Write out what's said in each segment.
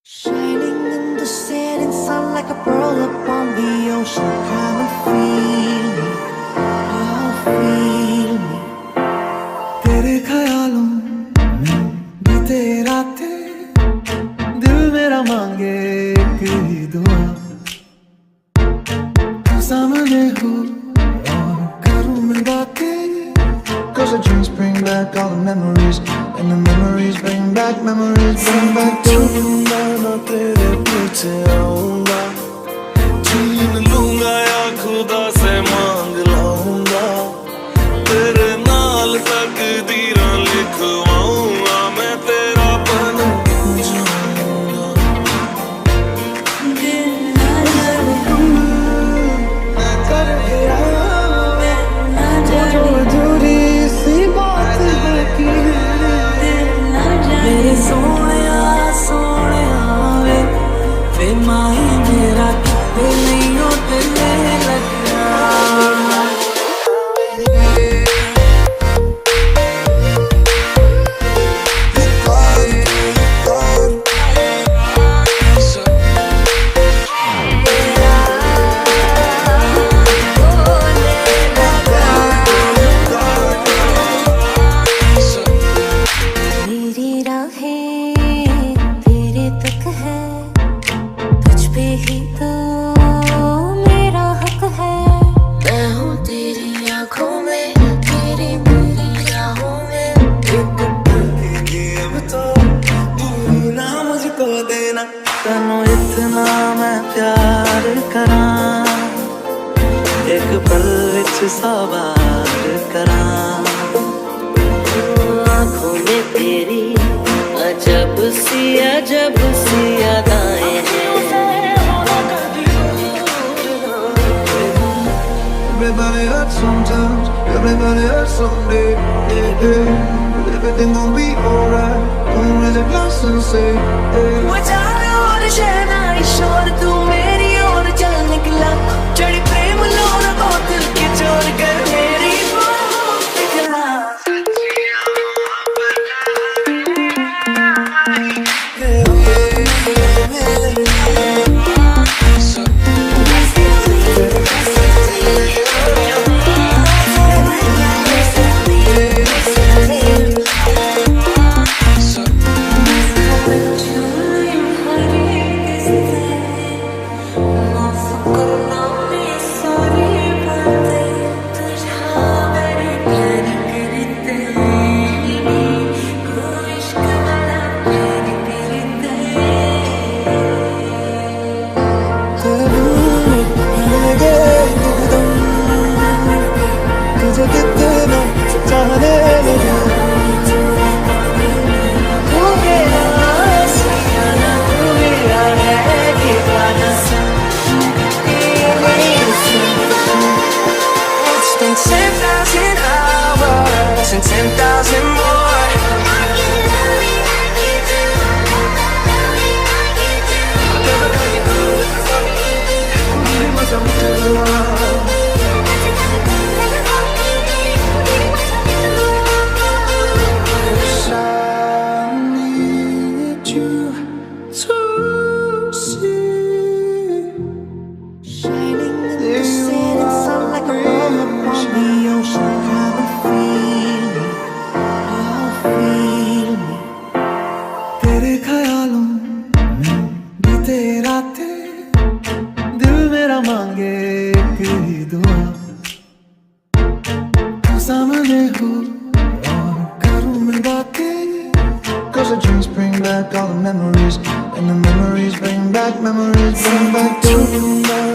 Shining in the setting sun like a pearl upon the ocean. Come and feel me, oh feel me. तेरे ख्यालों में बीते रातें, दिल मेरा मांगे एक ही दुआ। तू सामने हो और करूँ मैं बातें, 'cause the dreams bring back all the memories, and the memories bring back you. मैं तेरे पीछे आऊंगा, छीन लूंगा या खुदा से मांग लाऊंगा, तेरे नाल तकदीरां लिखवाऊंगा, मैं तेरा बन जाऊंगा। जो अधूरी सी बात बाकी मेरे सोनिया सोनिया वे माही मेरा कितने नहीं होते लगना। तनु इतना मैं प्यार करा, एक पल विच सवार करा। आँखों में तेरी अजब सी अदाएं हैं। Everybody hurts sometimes, everybody hurts someday. Yeah. Everything gon' be alright. Gonna raise a glass and say, hey. शहना ईश्वर तू मेरी ओर चल निकला, चढ़ी प्रेम लोरा बोतल के चोर कर मेरी निकला।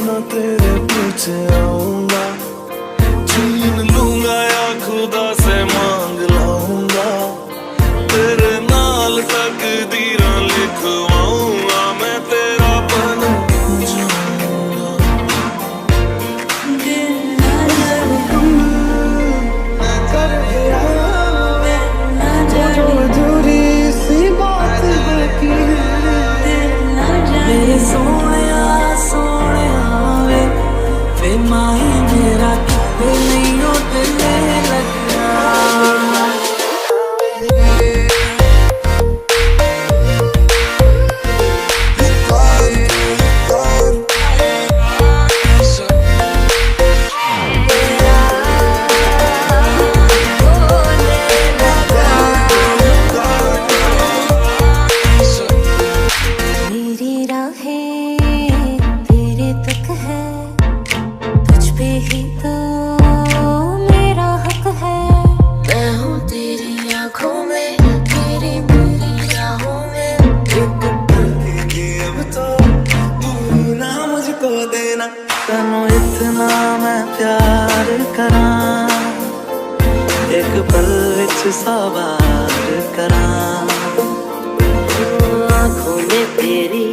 मैं तेरे पीछे आऊंगा, छीन लूंगा या खुदा से मांग लाऊंगा, तेरे नाल तकदीरां लिखवाऊंगा, मैं तेरा बन जाऊंगा। जो अधूरी सी बात बाकी मेरे सोनिया सोनिया वे माही मेरा कितने नहीं होते लगना। विच सवार करां आँखों में तेरी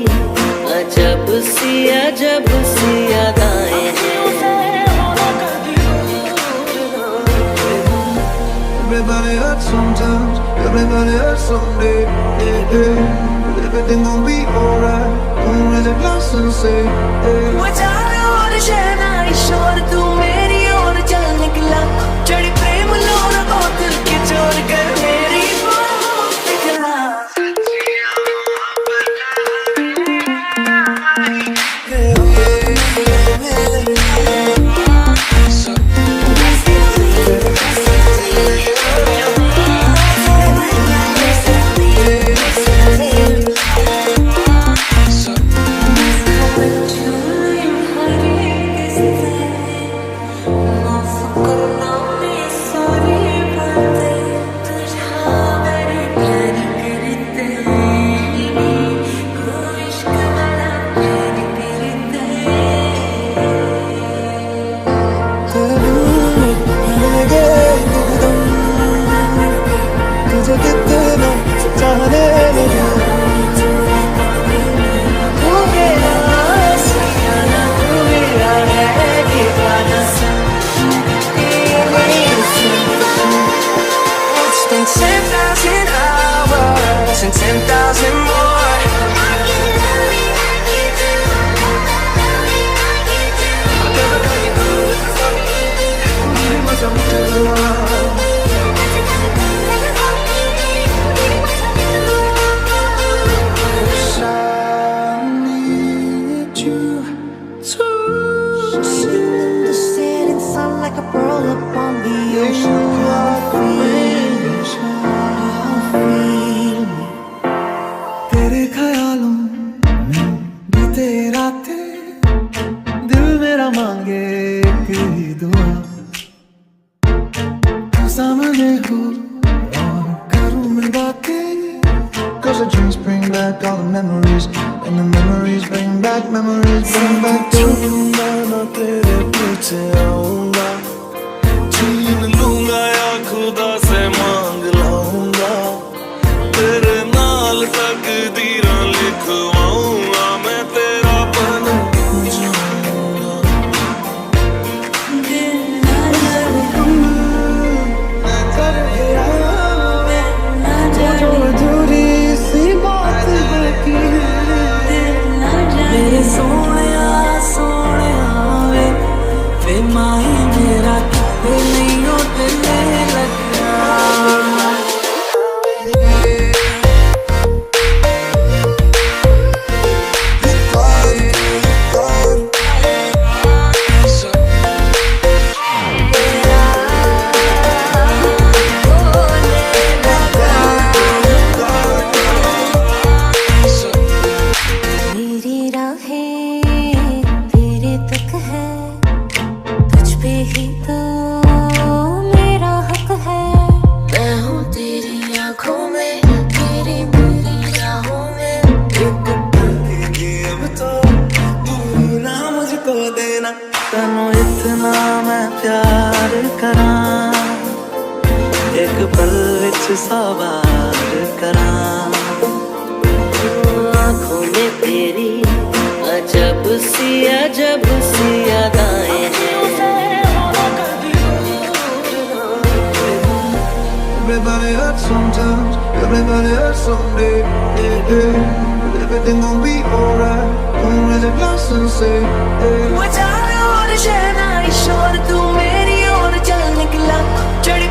अजब सी अदाएं हैं Everybody hurts sometimes, everybody hurts someday. Yeah, yeah. Everything gon' be alright. Gonna raise a glass and say, hey. वो चारों ओर शहना शोर तू मेरी ओर चल निकला चढ़ी प्रेम लोर को दिल की चोर कर मेरी निकला Cause the dreams bring back all the memories, and the memories bring back to मैं तेरे पीछे आऊंगा छीन लूंगा या खुदा से मांग लाऊंगा तेरे नाल तकदीरां लिखवाऊंगा मैं तेरा बन जाऊंगा अधूरी सी बात बाकी मेरे सोनिया वे माही मेरा कितने नहीं होते लगा मेरी राहें तेरे तक है तुझ पे ही तो मेरा हक है मैं हूँ तेरी आँखों में तेरी मेरी राहों में अब तो तू ना मुझको देना तनु इतना मैं प्यार करां एक पल विच सवार करां आँखों में तेरी अजब सी अदाएं हैं Everybody hurts sometimes, everybody hurts someday. Yeah, yeah. Everything gon' be alright. Gonna raise a glass and say, hey. वो चारों ओर शहना शोर तू मेरी ओर चल निकला चढ़ी